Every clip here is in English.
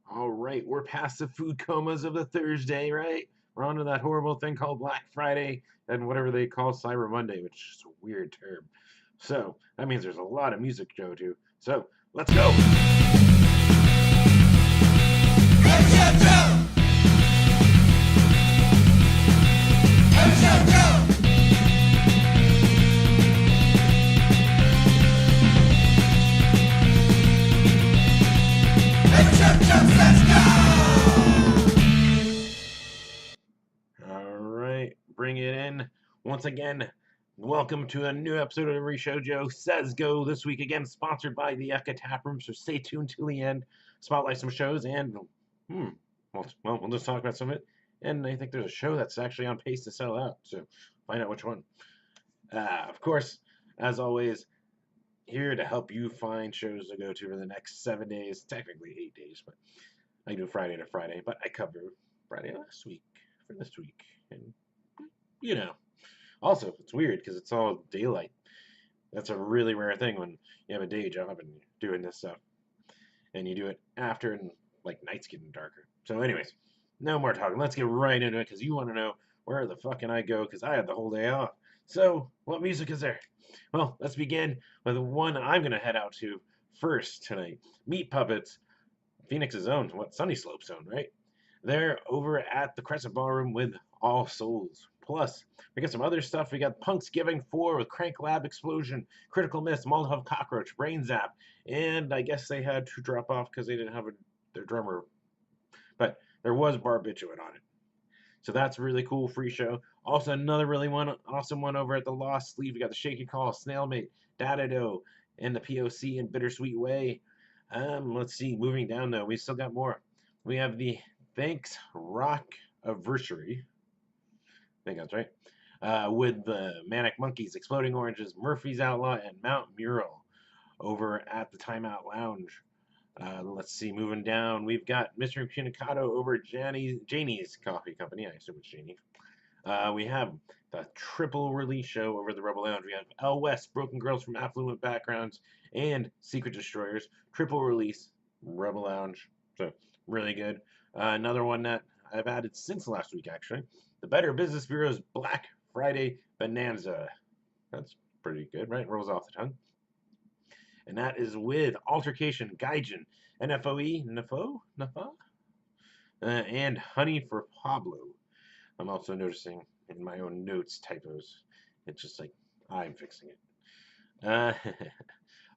All right, we're past the food comas of the Thursday, right? We're on to that horrible thing called Black Friday and whatever they call Cyber Monday, which is a weird term. So that means there's a lot of music to go to. So let's go. All right, bring it in. Once again, welcome to a new episode of Every Show Joe Says Go. This week again, sponsored by the Eka Tap Room. So stay tuned till the end. Spotlight some shows and we'll just talk about some of it. And I think there's a show that's actually on pace to sell out. So find out which one. Of course, as always, here to help you find shows to go to for the next 7 days, technically 8 days, but I do Friday to Friday, but I cover Friday last week for this week. And, you know, also, it's weird because it's all daylight. That's a really rare thing when you have a day job and you're doing this stuff. And you do it after and, like, night's getting darker. So, anyways, no more talking. Let's get right into it because you want to know where the fuck can I go because I had the whole day off. So, what music is there? Well, let's begin with the one I'm going to head out to first tonight. Meat Puppets, Phoenix's own, Sunny Slope's own, right? They're over at the Crescent Ballroom with All Souls. Plus, we got some other stuff. We got Punk's Giving 4 with Crank Lab Explosion, Critical Miss, Molotov Cockroach, Brain Zap, and I guess they had to drop off because they didn't have their drummer. But there was Barbiturate on it. So that's a really cool free show. Also, another really awesome one over at the Lost Sleeve. We got the Shaky Call, Snailmate, Dadado, and the POC in Bittersweet Way. Let's see. Moving down though, we still got more. We have the Thanks Rock Anniversary. I think that's right. With the Manic Monkeys, Exploding Oranges, Murphy's Outlaw, and Mount Mural over at the Timeout Lounge. Let's see, moving down, we've got Mr. Punicado over at Janie's Coffee Company. I assume it's Janie. We have the triple release show over at the Rebel Lounge. We have L West, Broken Girls from Affluent Backgrounds, and Secret Destroyers. Triple release, Rebel Lounge. So, really good. Another one that I've added since last week, actually. The Better Business Bureau's Black Friday Bonanza. That's pretty good, right? Rolls off the tongue. And that is with Altercation, Gaijin, NFOE, Nafa, and Honey for Pablo. I'm also noticing in my own notes typos. It's just like I'm fixing it.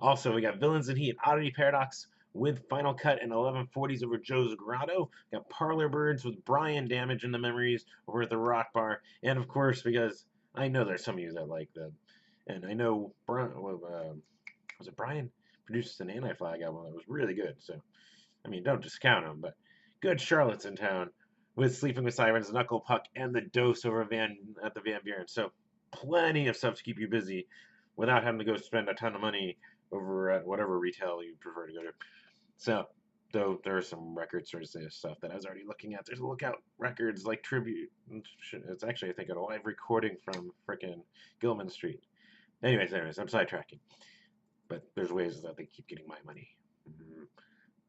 Also, we got Villains in Heat, Oddity Paradox with Final Cut and 1140s over Joe's Grotto. Got Parlor Birds with Brian Damage in the Memories over at the Rock Bar. And of course, because I know there's some of you that like them. And I know was it Brian produced an Anti-Flag album that was really good. So, I mean, don't discount him, but good Charlotte's in town with Sleeping with Sirens, Knuckle Puck, and the Dose over at the Van Buren. So, plenty of stuff to keep you busy without having to go spend a ton of money over at whatever retail you prefer to go to. So, though there are some record sort of stuff that I was already looking at. There's Lookout Records like Tribute. It's actually, I think, a live recording from frickin' Gilman Street. Anyways, I'm sidetracking. But there's ways that they keep getting my money.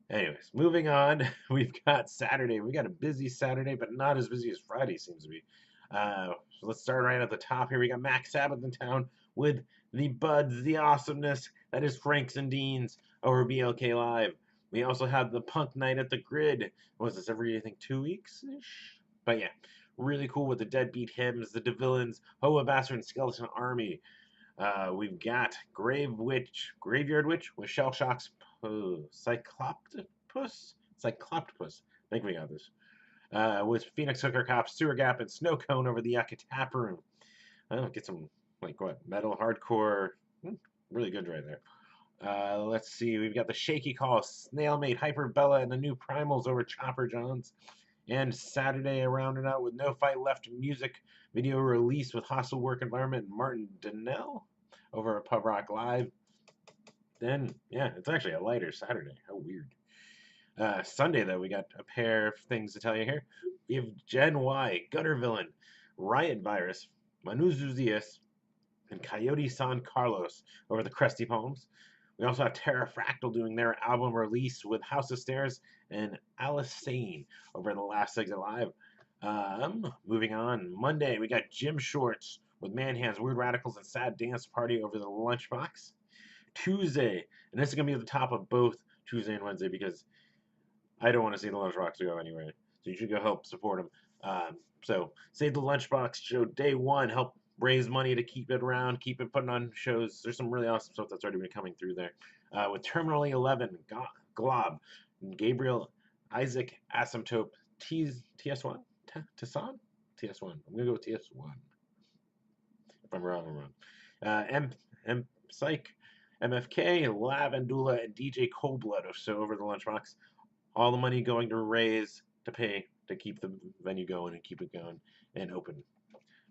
Anyways, moving on. We've got Saturday. We got a busy Saturday, but not as busy as Friday seems to be. So let's start right at the top here. We got Mac Sabbath in town with the Buds, the awesomeness that is Franks and Deans over BLK Live. We also have the Punk Night at the Grid. Was this every, I think, 2 weeks ish? But yeah, really cool with the Deadbeat Hymns, the DeVillains, Hoa Bastard, and Skeleton Army. We've got Graveyard Witch with Shell Shock's Cycloptopus. I think we got this. With Phoenix Hooker Cops, Sewer Gap, and Snow Cone over the Yucca Tap Room. Get some, metal, hardcore. Really good right there. Let's see. We've got the Shaky Call, Snailmate, Hyperbella, and the new Primals over Chopper Johns. And Saturday, I rounded out with No Fight Left music video release with Hostile Work Environment and Martin Donnell over at Pub Rock Live. Then, yeah, it's actually a lighter Saturday. How weird. Sunday, though, we got a pair of things to tell you here. We have Gen Y, Gutter Villain, Riot Virus, Manuzu Diaz, and Coyote San Carlos over the Crusty Palms. We also have Terra Fractal doing their album release with House of Stairs and Alice Sane over the Last Exit Live. Moving on, Monday we got Gym Shorts with Man Hands, Weird Radicals, and Sad Dance Party over the Lunchbox. Tuesday, and this is gonna be at the top of both Tuesday and Wednesday because I don't want to see the Lunchbox go anywhere. So you should go help support them. So Save the Lunchbox show day one, help raise money to keep it around, keep it putting on shows. There's some really awesome stuff that's already been coming through there. With Terminal 11, Glob, Gabriel, Isaac, Asymptote, TS1, Tassan, TS1. I'm gonna go with TS1. If I'm wrong, I'm wrong. M Psych, MFK, Lavandula, and DJ Coldblood. So over the Lunchbox, all the money going to raise to pay to keep the venue going and keep it going and open.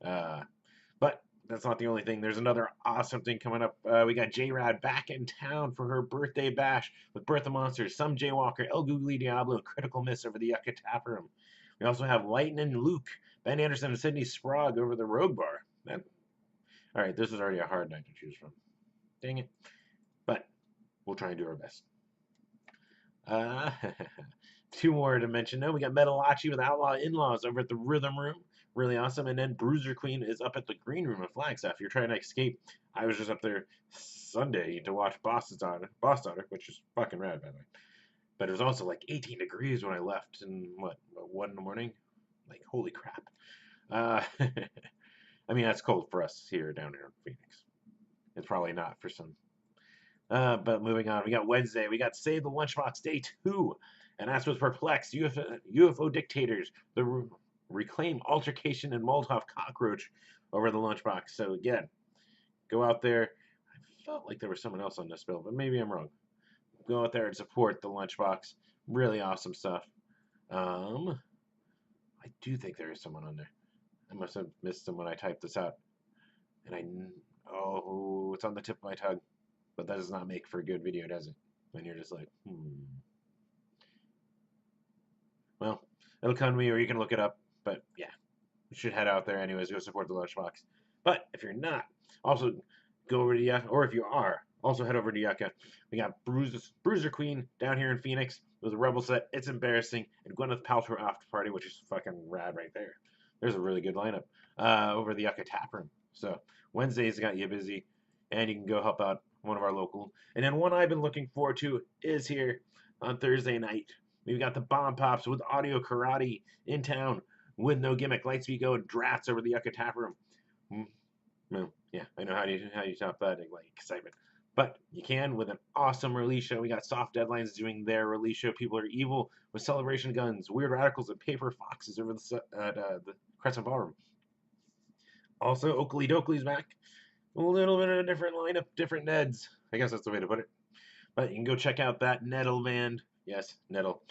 But that's not the only thing. There's another awesome thing coming up. We got J-Rad back in town for her birthday bash with Birth of Monsters, Some Jaywalker, El Googly Diablo, and Critical Miss over the Yucca Tap Room. We also have Lightning Luke, Ben Anderson, and Sydney Sprague over the Rogue Bar. All right, this is already a hard night to choose from. Dang it. But we'll try and do our best. Two more to mention. No, we got Metalachi with Outlaw In-Laws over at the Rhythm Room. Really awesome. And then Bruiser Queen is up at the Green Room in Flagstaff. If you're trying to escape, I was just up there Sunday to watch Boss Daughter, which is fucking rad, by the way. But it was also like 18 degrees when I left in, 1 in the morning? Like, holy crap. I mean, that's cold for us down here in Phoenix. It's probably not for some. But moving on, we got Wednesday. We got Save the Lunchbox Day 2. And that's with Perplexed, UFO Dictators, the Reclaim Altercation, and Molotov Cockroach over the Lunchbox. So again, go out there. I felt like there was someone else on this bill, but maybe I'm wrong. Go out there and support the Lunchbox. Really awesome stuff. I do think there is someone on there. I must have missed them when I typed this out. And it's on the tip of my tongue. But that does not make for a good video, does it? When you're just like, Well, it'll come to me, or you can look it up. But yeah, you should head out there anyways. Go support the Lunchbox. But if you're not, also go over to Yucca. Or if you are, also head over to Yucca. We got Bruiser Queen down here in Phoenix with a Rebel set. It's Embarrassing. And Gwyneth Paltrow After Party, which is fucking rad right there. There's a really good lineup over the Yucca Tap Room. So Wednesdays got you busy, and you can go help out one of our local. And then one I've been looking forward to is here on Thursday night. We've got the Bomb Pops with Audio Karate in town with No Gimmick. Lightspeed Go and Drats over the Yucca Tap Room. Well, yeah, I know how do you top that like excitement. But you can with an awesome release show. We got Soft Deadlines doing their release show. People Are Evil with Celebration Guns, Weird Radicals, and Paper Foxes over the Crescent Ballroom. Also, Oakley Dokley's back. A little bit of a different lineup, different Neds. I guess that's the way to put it. But you can go check out that Nettle band. Yes, Nettle.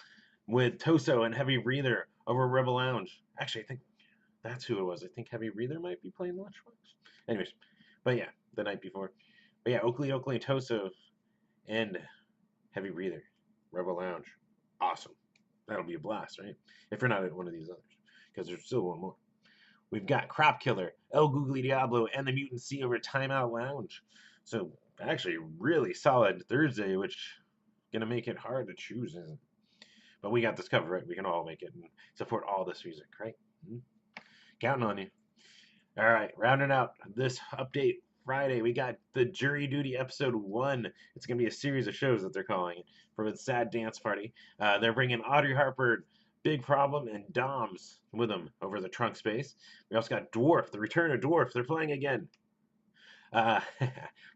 With Toso and Heavy Breather over Rebel Lounge. Actually, I think that's who it was. I think Heavy Breather might be playing Lunchbox. Anyways, but yeah, the night before. But yeah, Oakley, Toso, and Heavy Breather. Rebel Lounge. Awesome. That'll be a blast, right? If you're not at one of these others. Because there's still one more. We've got Crop Killer, El Googly Diablo, and the Mutant Sea over Timeout Lounge. So actually really solid Thursday, which is going to make it hard to choose, isn't it? But we got this covered, right? We can all make it and support all this music, right? Counting on you. All right, rounding out this update Friday, we got the Jury Duty episode 1. It's going to be a series of shows that they're calling for the Sad Dance Party. They're bringing Audrey Harper, Big Problem, and Doms with them over the trunk space. We also got Dwarf, the return of Dwarf. They're playing again.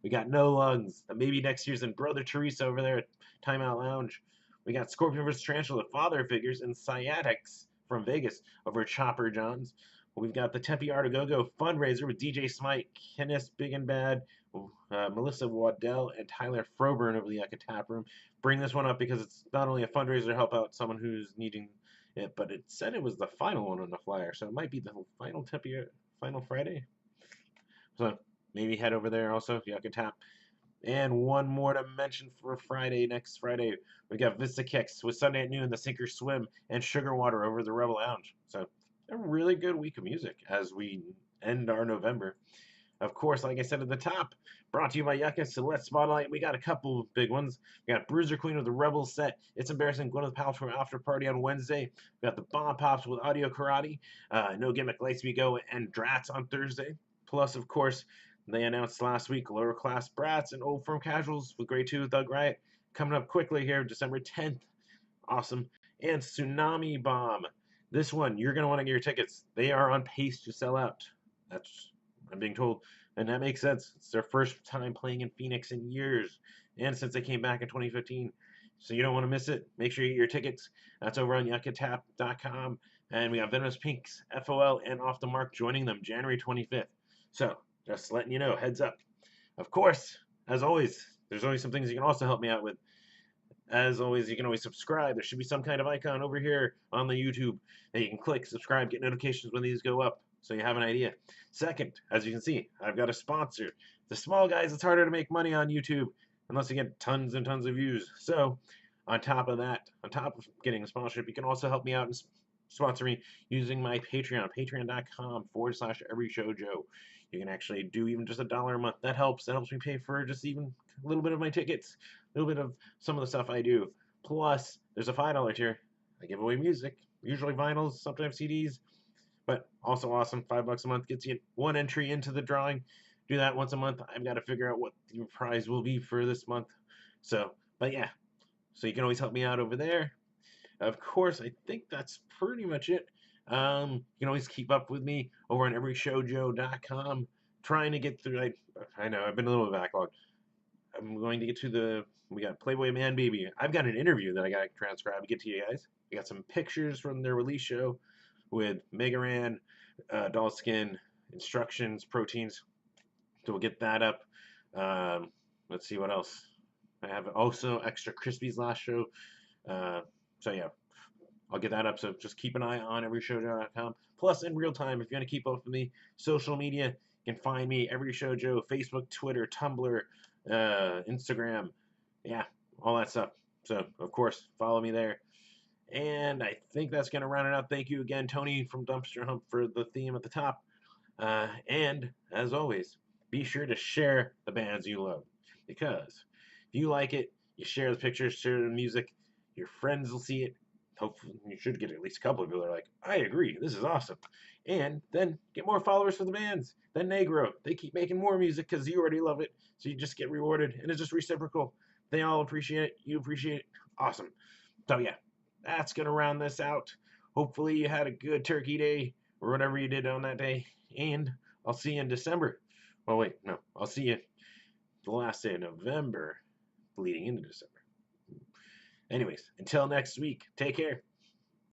We got No Lungs, maybe next year's in Brother Teresa over there at Timeout Lounge. We got Scorpion vs. Tarantula, Father Figures, and Sciatics from Vegas over at Chopper John's. We've got the Tempe Art of Go-Go fundraiser with DJ Smite, Kenneth Big and Bad, Melissa Waddell, and Tyler Froburn over the Yucca Tap Room. Bring this one up because it's not only a fundraiser to help out someone who's needing it, but it said it was the final one on the flyer, so it might be the final Tempe Final Friday. So maybe head over there also, Yucca Tap. And one more to mention for Friday, next Friday, we got Vista Kicks with Sunday at noon, the Sinker Swim, and Sugar Water over the Rebel Lounge. So a really good week of music as we end our November. Of course, like I said at the top, brought to you by Yucca. So let's spotlight. We got a couple big ones. We got Bruiser Queen with the Rebels set. It's Embarrassing. Gwyneth Paltrow After Party on Wednesday. We got the Bomb Pops with Audio Karate. No Gimmick Lights We Go and Drats on Thursday. Plus, of course, they announced last week Lower Class Brats and Old Firm Casuals with Grade 2 Thug Riot coming up quickly here, December 10th. Awesome. And Tsunami Bomb. This one, you're going to want to get your tickets. They are on pace to sell out. That's what I'm being told. And that makes sense. It's their first time playing in Phoenix in years. And since they came back in 2015. So you don't want to miss it. Make sure you get your tickets. That's over on yuccatap.com. And we got Venomous Pinks, FOL, and Off the Mark joining them January 25th. So just letting you know, heads up. Of course, as always, there's always some things you can also help me out with. As always, you can always subscribe. There should be some kind of icon over here on the YouTube that you can click, subscribe, get notifications when these go up so you have an idea. Second, as you can see, I've got a sponsor. The small guys, it's harder to make money on YouTube unless you get tons and tons of views. So on top of that, on top of getting a sponsorship, you can also help me out and sponsor me using my Patreon, patreon.com/everyshowjoe. You can actually do even just $1 a month. That helps. That helps me pay for just even a little bit of my tickets, a little bit of some of the stuff I do. Plus, there's a $5 tier. I give away music, usually vinyls, sometimes CDs, but also awesome. $5 a month gets you one entry into the drawing. Do that once a month. I've got to figure out what the prize will be for this month. So, but yeah, so you can always help me out over there. Of course, I think that's pretty much it. You can always keep up with me over on everyshowjoe.com. Trying to get through. I know I've been a little bit backlogged. I'm going to get to we got Playboy Man Baby. I've got an interview that I got to transcribe to get to you guys. We got some pictures from their release show with Mega Ran, Doll Skin, instructions, proteins. So we'll get that up. Let's see what else. I have also Extra Crispies last show. So yeah, I'll get that up. So just keep an eye on everyshowjoe.com. Plus, in real time, if you want to keep up with me, social media, you can find me Every Show Joe, Facebook, Twitter, Tumblr, Instagram, yeah, all that stuff. So of course, follow me there. And I think that's gonna round it out. Thank you again, Tony from Dumpster Hump, for the theme at the top. And as always, be sure to share the bands you love, because if you like it, you share the pictures, share the music, your friends will see it. Hopefully, you should get at least a couple of people that are like, I agree, this is awesome. And then get more followers for the bands. Then they grow. They keep making more music because you already love it. So you just get rewarded, and it's just reciprocal. They all appreciate it. You appreciate it. Awesome. So yeah, that's going to round this out. Hopefully you had a good turkey day or whatever you did on that day. And I'll see you in December. Well, wait, no. I'll see you the last day of November, leading into December. Anyways, until next week, take care.